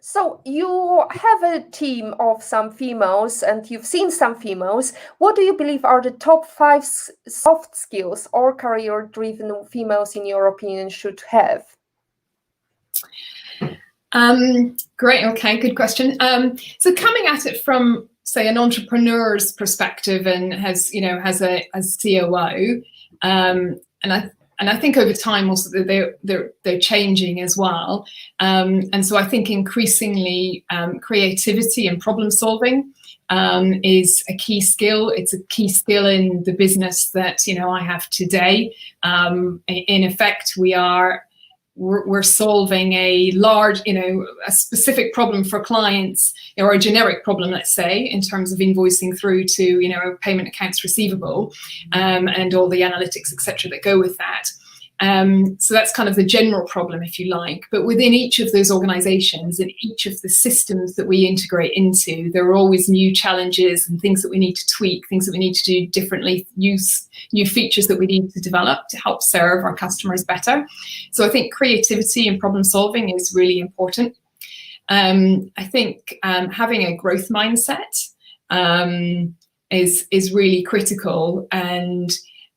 A: So you have a team of some females and you've seen some females. What do you believe are the top 5 soft skills or career-driven females, in your opinion, should have?
B: Great. Okay, good question. So coming at it from, say, an entrepreneur's perspective and as COO, and I think over time also they're changing as well. And so I think increasingly creativity and problem solving is a key skill. It's a key skill in the business that I have today. In effect, we're solving a large, a specific problem for clients, or a generic problem, let's say, in terms of invoicing through to, payment accounts receivable, and all the analytics, etc., that go with that. So that's kind of the general problem, if you like. But within each of those organizations and each of the systems that we integrate into, there are always new challenges and things that we need to tweak, things that we need to do differently, new features that we need to develop to help serve our customers better. So I think creativity and problem solving is really important. I think having a growth mindset is really critical, and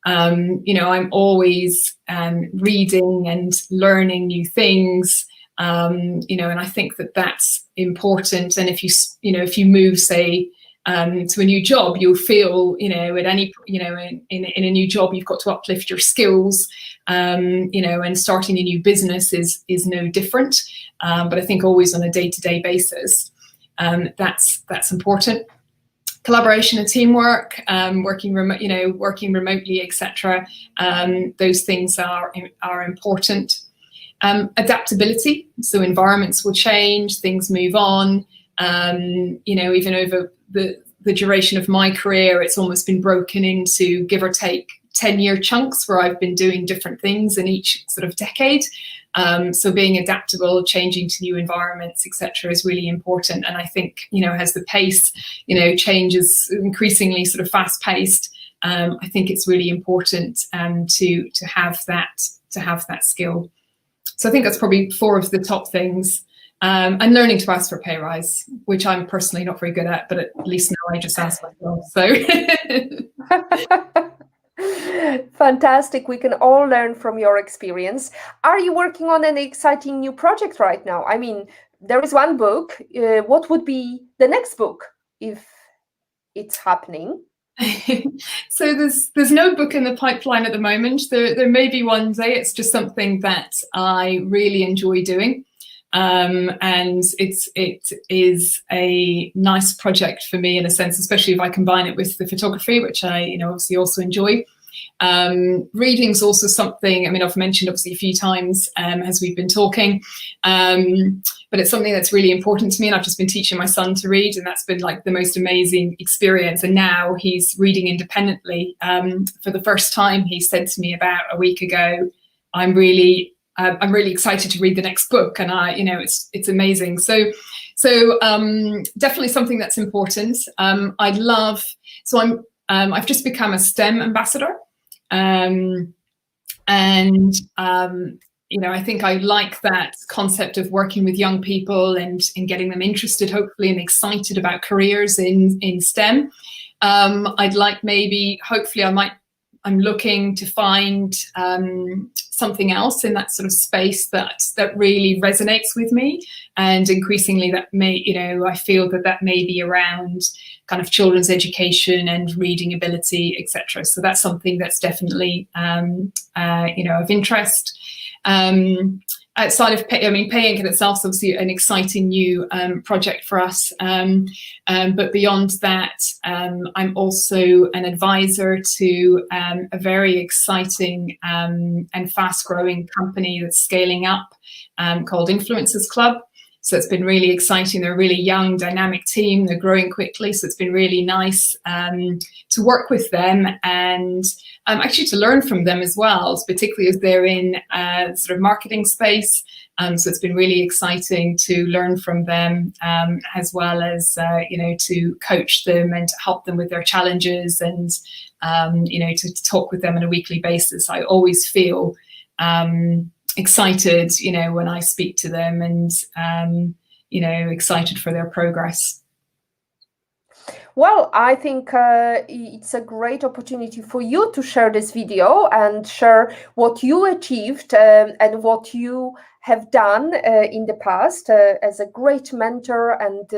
B: I'm always reading and learning new things, and I think that that's important. And if you move, say, to a new job, you'll feel, at any, in a new job, you've got to uplift your skills, and starting a new business is no different. But I think always on a day-to-day basis, that's important. Collaboration and teamwork, working remotely, etc. Those things are important. Adaptability, so environments will change, things move on. Even over the duration of my career, it's almost been broken into, give or take, 10-year chunks where I've been doing different things in each sort of decade. So being adaptable, changing to new environments, etc., is really important. And I think, as the pace, change is increasingly sort of fast-paced, I think it's really important to have that skill. So I think that's probably 4 of the top things. And learning to ask for a pay rise, which I'm personally not very good at, but at least now I just ask myself. So.
A: Fantastic. We can all learn from your experience. Are you working on an exciting new project right now? I mean, there is one book. What would be the next book if it's happening?
B: So there's no book in the pipeline at the moment. There may be one day. It's just something that I really enjoy doing. And it is a nice project for me in a sense, especially if I combine it with the photography, which I, obviously also enjoy. Reading's also something, I've mentioned obviously a few times as we've been talking, but it's something that's really important to me, and I've just been teaching my son to read, and that's been like the most amazing experience. And now he's reading independently. For the first time, he said to me about a week ago, I'm really excited to read the next book, and it's amazing. So definitely something that's important. I've just become a STEM ambassador, and I think I like that concept of working with young people and getting them interested, hopefully, and excited about careers in STEM. I'd like hopefully I'm looking to find something else in that sort of space that really resonates with me, and increasingly that I feel that may be around kind of children's education and reading ability, etc. So that's something that's definitely of interest. Outside of Paytech in itself is obviously an exciting new project for us, but beyond that, I'm also an advisor to a very exciting and fast-growing company that's scaling up called Influencers Club. So it's been really exciting. They're a really young, dynamic team. They're growing quickly, so it's been really nice to work with them and actually to learn from them as well, particularly as they're in sort of marketing space. So it's been really exciting to learn from them, as well as to coach them and to help them with their challenges, and to talk with them on a weekly basis. I always feel excited, when I speak to them, and excited for their progress.
A: Well, I think it's a great opportunity for you to share this video and share what you achieved and what you have done in the past as a great mentor and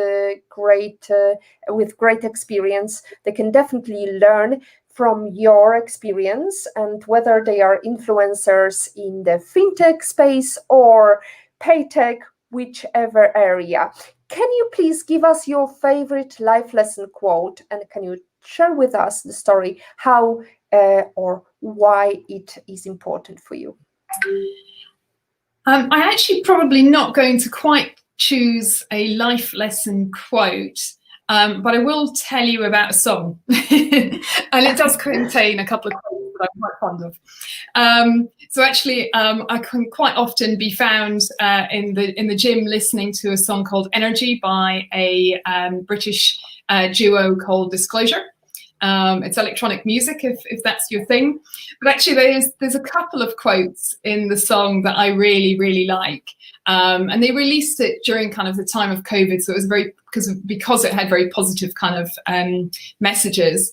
A: with great experience. They can definitely learn from your experience, and whether they are influencers in the fintech space or Paytech, whichever area. Can you please give us your favorite life lesson quote, and can you share with us the story how or why it is important for you?
B: I'm actually probably not going to quite choose a life lesson quote, but I will tell you about a song, and it does contain a couple of quotes that I'm quite fond of. So actually, I can quite often be found in the gym listening to a song called "Energy" by a British duo called Disclosure. It's electronic music, if that's your thing. But actually, there's a couple of quotes in the song that I really, really like. And they released it during kind of the time of COVID, so it was because it had very positive kind of messages.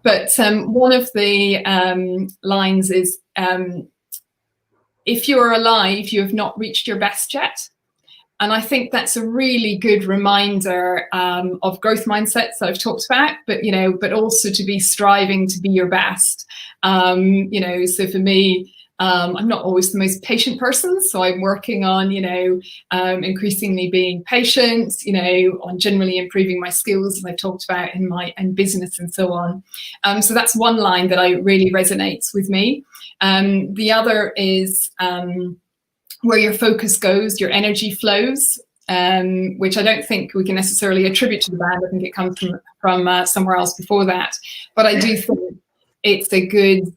B: But one of the lines is, "If you're alive, you have not reached your best yet." And I think that's a really good reminder of growth mindsets that I've talked about, but also to be striving to be your best. So for me, I'm not always the most patient person, so I'm working on, increasingly being patient, on generally improving my skills, as I've talked about in business and so on. So that's one line that really resonates with me. The other is, "Where your focus goes, your energy flows," which I don't think we can necessarily attribute to the band. I think it comes from somewhere else before that. But I do think it's a good,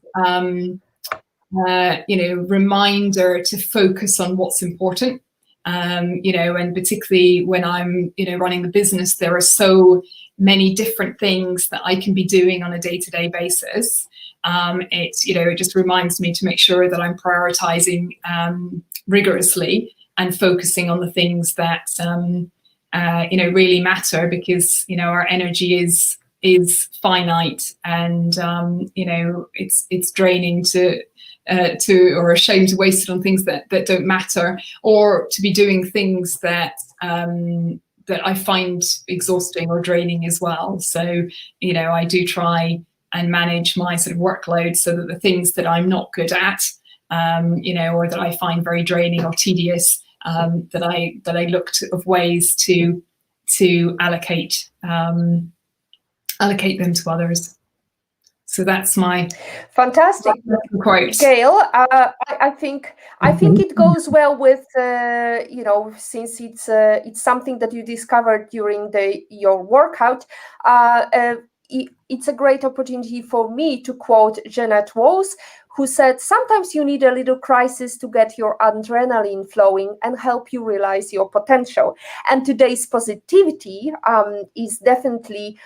B: reminder to focus on what's important. And particularly when I'm, running the business, there are so many different things that I can be doing on a day-to-day basis. It just reminds me to make sure that I'm prioritizing rigorously and focusing on the things that really matter, because our energy is finite, and it's draining to or a shame to waste it on things that don't matter, or to be doing things that I find exhausting or draining as well. So I do try and manage my sort of workload so that the things that I'm not good at, or that I find very draining or tedious, that I look of ways to allocate them to others. So that's my
A: fantastic
B: quote.
A: Gail, I think it goes well with since it's something that you discovered during your workout. It's a great opportunity for me to quote Jeanette Walls, who said, "Sometimes you need a little crisis to get your adrenaline flowing and help you realize your potential." And today's positivity is definitely,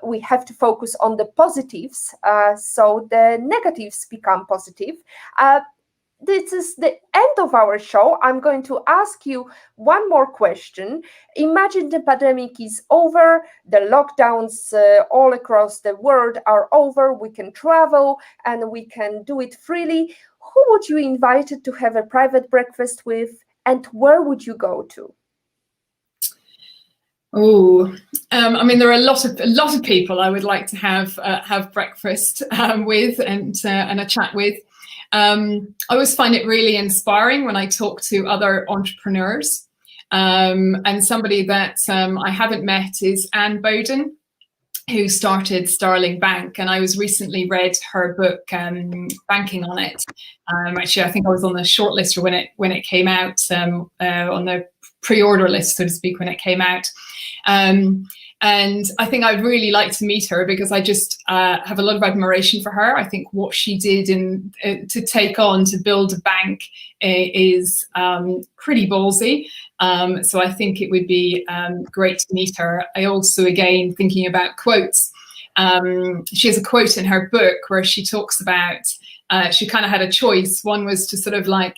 A: we have to focus on the positives, so the negatives become positive. this is the end of our show. I'm going to ask you one more question. Imagine the pandemic is over, the lockdowns all across the world are over, we can travel and we can do it freely. Who would you invite to have a private breakfast with, and where would you go to?
B: Oh, I mean, there are a lot of people I would like to have breakfast with and a chat with. I always find it really inspiring when I talk to other entrepreneurs. And somebody that I haven't met is Anne Bowden, who started Starling Bank, and I was recently read her book, Banking on It. Actually, I think I was on the shortlist when it came out, on the pre-order list, so to speak, when it came out. And I think I'd really like to meet her because I just have a lot of admiration for her. I think what she did to build a bank is pretty ballsy. So I think it would be great to meet her. I also, again, thinking about quotes, she has a quote in her book where she talks about, she kind of had a choice. One was to sort of like,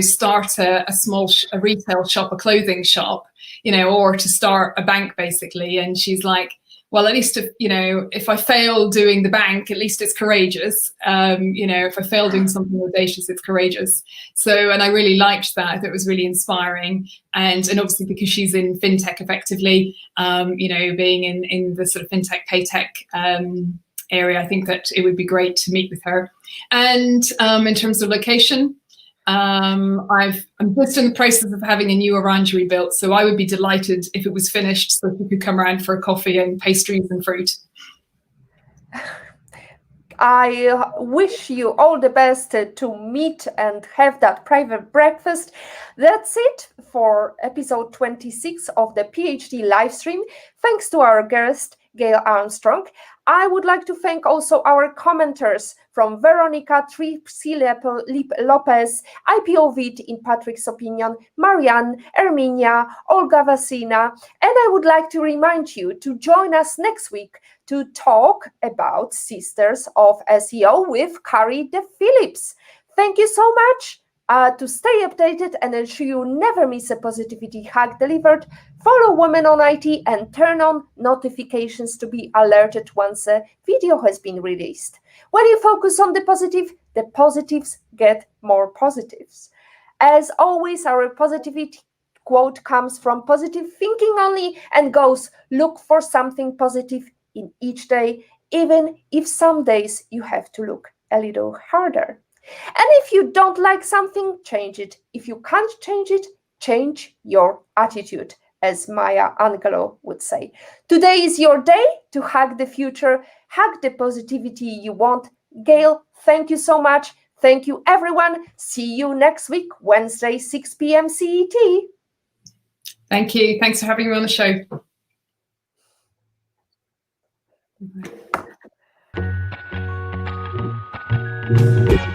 B: start a small retail shop, a clothing shop, or to start a bank, basically. And she's like, well, at least if I fail doing the bank, at least it's courageous. If I fail doing something audacious, it's courageous. So, and I really liked that. I thought it was really inspiring. And obviously because she's in fintech effectively, being in the sort of fintech, Paytech area, I think that it would be great to meet with her. And in terms of location, I'm just in the process of having a new orangery built, so I would be delighted if it was finished so you could come around for a coffee and pastries and fruit.
A: I wish you all the best to meet and have that private breakfast. That's it for episode 26 of the PhD livestream. Thanks to our guest, Gail Armstrong. I would like to thank also our commenters from Veronica Tripsi Lopez, IPOVIT in Patrick's opinion, Marianne, Erminia, Olga Vasina, and I would like to remind you to join us next week to talk about Sisters of SEO with Carrie de Phillips. Thank you so much. To stay updated and ensure you never miss a positivity hack delivered, follow Women on IT and turn on notifications to be alerted once a video has been released. When you focus on the positives get more positives. As always, our positivity quote comes from Positive Thinking Only and goes, look for something positive in each day, even if some days you have to look a little harder. And if you don't like something, change it. If you can't change it, change your attitude, as Maya Angelou would say. Today is your day to hack the future, hack the positivity you want. Gail, thank you so much. Thank you, everyone. See you next week, Wednesday, 6 p.m. CET.
B: Thank you. Thanks for having me on the show. Bye.